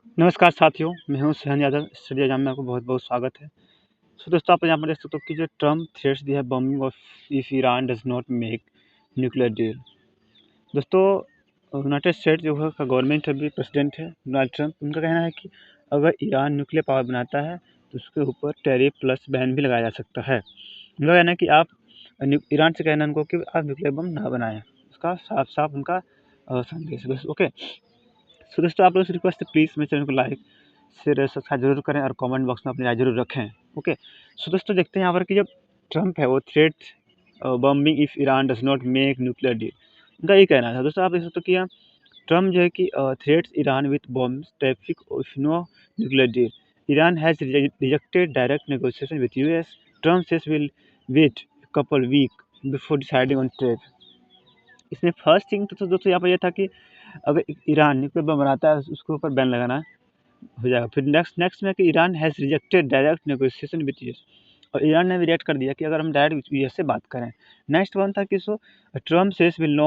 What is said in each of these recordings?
नमस्कार साथियों, मैं हूँ सहन यादव। स्टडी एग्जाम में आपको बहुत-बहुत स्वागत है। सो दोस्तों, आप यहाँ पर देख सकते हो कि जो ट्रम्प थ्रेट्स दिया है bombing of if Iran does not make nuclear deal. दोस्तों, यूनाइटेड स्टेट जो है का गवर्नमेंट अभी प्रेसिडेंट है डोनाल्ड ट्रम्प, उनका कहना है कि अगर ईरान न्यूक्लियर पावर बनाता है तो उसके ऊपर टैरिफ प्लस बैन भी लगाया जा सकता है। उनका कहना है कि आप ईरान से कहना है उनको कि आप न्यूक्लियर बम ना बनाएँ। उसका साफ-साफ उनका संदेश है। बस ओके। सो दोस्तों, आप लोगों से रिक्वेस्ट है, प्लीज़ मेरे चैनल को लाइक शेयर सब्सक्राइब जरूर करें और कमेंट बॉक्स में अपनी राय जरूर रखें। ओके। सो दोस्तों, देखते हैं यहाँ पर कि जब ट्रम्प है वो threat bombing if Iran does not make nuclear deal, उनका ये कहना था। दोस्तों, आप देख सकते हो कि यहाँ ट्रम्प जो है कि threats Iran with bombs traffic if no nuclear deal. Iran has rejected direct negotiation with US. Trump says will wait couple week before deciding on trade. इसमें फर्स्ट थिंग तो दोस्तों यहाँ पर यह था कि अगर ईरान न्यूक्लियर बम बनाता है उसके ऊपर बैन लगाना हो जाएगा। फिर नेक्स्ट में कि Iran has rejected direct negotiation with US, और ईरान ने भी रिएक्ट कर दिया कि अगर हम डायरेक्ट यूएस से बात करें। नेक्स्ट वन था कि Trump says will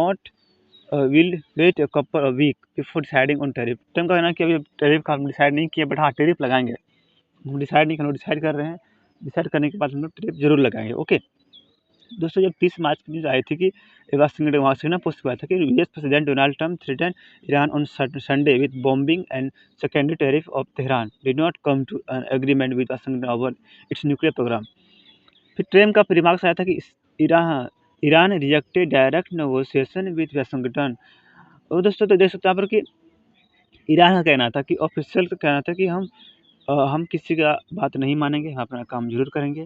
wait a couple a week before deciding on tariff. Trump का कहना है कि अभी टैरिफ का हम डिसाइड नहीं किया, बट हाँ टैरिफ लगाएंगे। हम डिसाइड नहीं करना, डिसाइड कर रहे हैं। डिसाइड करने के बाद हम लोग टैरिफ जरूर लगाएंगे। ओके। दोस्तों, जब 30 मार्च की न्यूज़ आई थी कि वाशिंगटन पोस्ट हुआ था कि US president Donald Trump threaten Iran on Sunday with bombing and secondary tariff of Tehran did not come to an agreement with Washington over its nuclear program. फिर Trump का remarks आया था कि Iran Iran rejected direct negotiation with Washington. और दोस्तों, तो देख सकते हैं यहाँ पर कि ईरान का कहना था कि ऑफिशियल का कहना था कि हम किसी का बात नहीं मानेंगे, हम अपना काम जरूर करेंगे,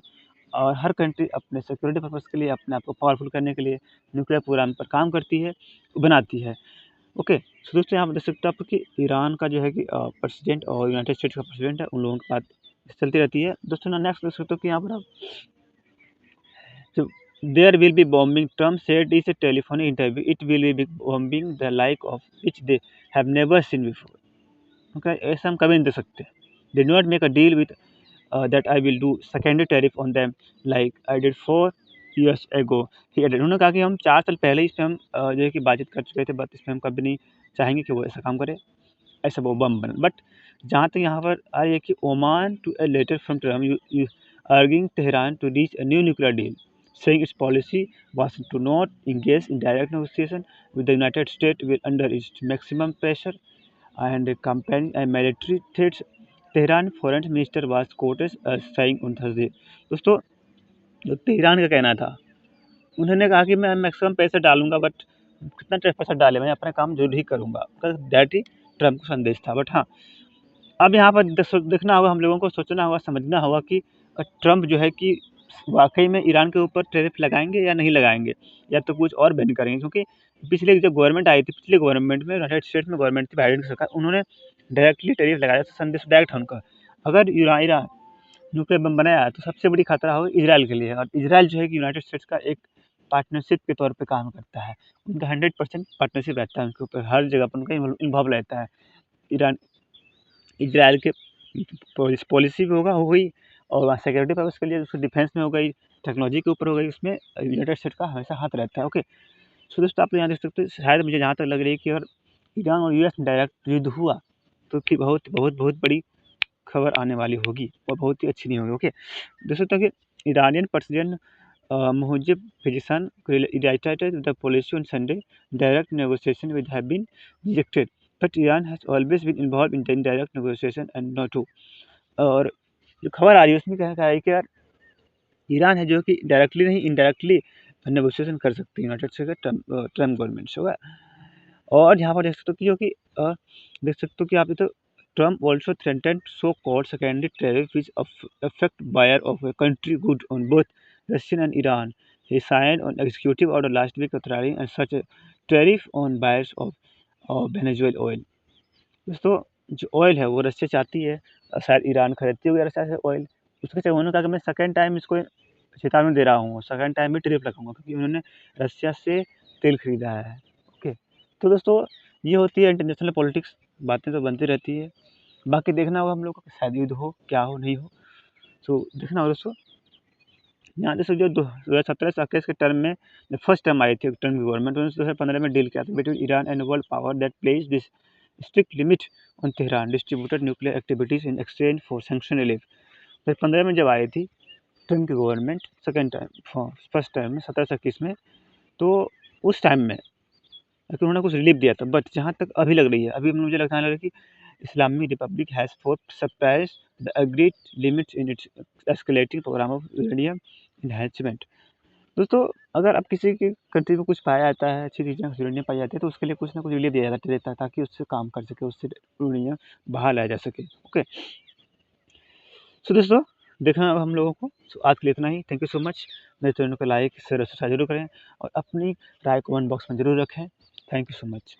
और हर कंट्री अपने सिक्योरिटी पर्पज़ के लिए, अपने आप को पावरफुल करने के लिए न्यूक्लियर प्रोग्राम पर काम करती है, बनाती है। ओके। सो दोस्तों, यहाँ पर देख सकते हो आप कि ईरान का जो है कि प्रेसिडेंट और यूनाइटेड स्टेट्स का प्रेसिडेंट है, उन लोगों की बात चलती रहती है। दोस्तों, ना नेक्स्ट देख सकते हो कि यहाँ पर आप जो there will be bombing, Trump said is a telephonic interview, it will be bombing the like of which they have never seen before. Okay, ऐसा हम कभी नहीं देख सकते। did not make a deal with that I will do secondary tariff on them like I did 4 years ago। He added। उन्होंने कहा कि हम 4 साल पहले इस पे हम जो है कि बातचीत कर चुके थे, बट इस पे हम कभी नहीं चाहेंगे कि वो ऐसा काम करे, ऐसा वो बम बने। बट जहाँ तक यहाँ पर आ रही है कि Oman to a letter from Trump you urging Tehran to reach a new nuclear deal, saying its policy was to not engage in direct negotiation with the United States will under its maximum pressure and campaign and military threats। Tehran foreign minister was coated saying on Thursday। दोस्तों, जो Tehran का कहना था, उन्होंने कहा कि मैं maximum पैसे डालूंगा, बट कितना पैसा डाले, मैं अपना काम जरूर ही करूंगा। दैट ही ट्रम्प का संदेश था। बट हाँ, अब यहाँ पर देखना होगा, हम लोगों को सोचना होगा, समझना होगा कि ट्रम्प जो है कि वाकई में ईरान के ऊपर टैरिफ लगाएंगे या नहीं लगाएंगे, या तो कुछ और बैन करेंगे। क्योंकि पिछले जो गवर्नमेंट आई थी, पिछले गवर्नमेंट में यूनाइटेड स्टेट्स में गवर्नमेंट थी बाइडेन की सरकार, उन्होंने डायरेक्टली टैरिफ लगाया था। संदेश डायरेक्ट है उनका। अगर ईरान न्यूक्लियर बम बनाया तो सबसे बड़ी खतरा होगा इजराइल के लिए, और इजराइल जो है कि यूनाइटेड स्टेट्स का एक पार्टनरशिप के तौर पे काम करता है। उनका 100% पार्टनरशिप रहता है, उनके ऊपर हर जगह पर उनका इन्वॉल्व रहता है। ईरान इजराइल के पॉलिसी भी हो गई, और वहाँ सिक्योरिटी पर्पज़ के लिए उसको डिफेंस में हो गई, टेक्नोलॉजी के ऊपर हो गई, उसमें यूनाइटेड स्टेट्स का हमेशा हाथ रहता है। ओके। सो दोस्तों, आप यहाँ देख सकते हो, शायद मुझे जहाँ तक लग रही है कि अगर ईरान और यूएस में डायरेक्ट युद्ध हुआ तो कि बहुत बहुत बहुत बड़ी खबर आने वाली होगी, और बहुत ही अच्छी नहीं होगी। ओके। देख सकते हो कि ईरानियन प्रेसिडेंट मुहज्जिब फिजिशन reiterated the policy on Sunday, direct negotiation would have been rejected, but Iran has always been involved in direct negotiation and not to। और जो खबर आ रही है उसमें कहा है कि यार ईरान है जो कि डायरेक्टली नहीं, इनडायरेक्टली नेगोशिएशन कर सकती है यूनाइटेड स्टेट्स का ट्रम्प गवर्नमेंट से होगा। और यहाँ पर देख सकते हो कि जो कि देख सकते हो कि आप तो Trump also threatened so called secondary tariff which affect buyer of a country good on both Russian and Iran. He signed on executive order last week authorizing and such tariff on buyers of Venezuela oil. दोस्तों, जो oil है वो Russia चाहती है, और शायद Iran खरीदती होगी रशिया से ऑयल। उसके चक्कर उन्होंने कहा कि मैं सेकेंड टाइम इसको चेतावनी दे रहा हूँ, सेकेंड टाइम भी टैरिफ लगाऊंगा, क्योंकि उन्होंने रशिया से तेल खरीदा है। ओके। तो दोस्तों, ये होती है इंटरनेशनल पॉलिटिक्स, बातें तो बनती रहती है। बाकी देखना होगा हम लोग को, शायद युद्ध हो, क्या हो, नहीं हो। तो देखना होगा दोस्तों। यहाँ जैसे जो 2017 से 21 के टर्म में जब फर्स्ट टर्म आई थी ट्रम्प की गवर्नमेंट, उन्होंने 2015 में डील किया था between Iran and world power that plays this strict limit on Tehran distributed nuclear activities in exchange for sanction relief। 2015 में जब आई थी ट्रम्प की government second time first time में 17 से 21 में, तो उस टाइम में उन्होंने कुछ रिलीफ दिया था। बट जहाँ तक अभी लग रही है, अभी मुझे लगता है कि इस्लामी republic has surpassed the agreed limits in its escalating programme of uranium enhancement. दोस्तों, अगर अब किसी की कंट्री में कुछ पाया जाता है, अच्छी चीज़ें यूरेनियम पाई जाती है, तो उसके लिए कुछ ना कुछ रिलीफ दिया जाता है ताकि उससे काम कर सके, उससे यूरेनियम बाहर लाया जा सके। ओके, सो दोस्तों, देखना अब हम लोगों को। आज के लिए इतना ही। Thank you so much. मेरे चैनल को लाइक शेयर और सब्सक्राइब जरूर करें और अपनी राय कमेंट बॉक्स में ज़रूर रखें। Thank you so much.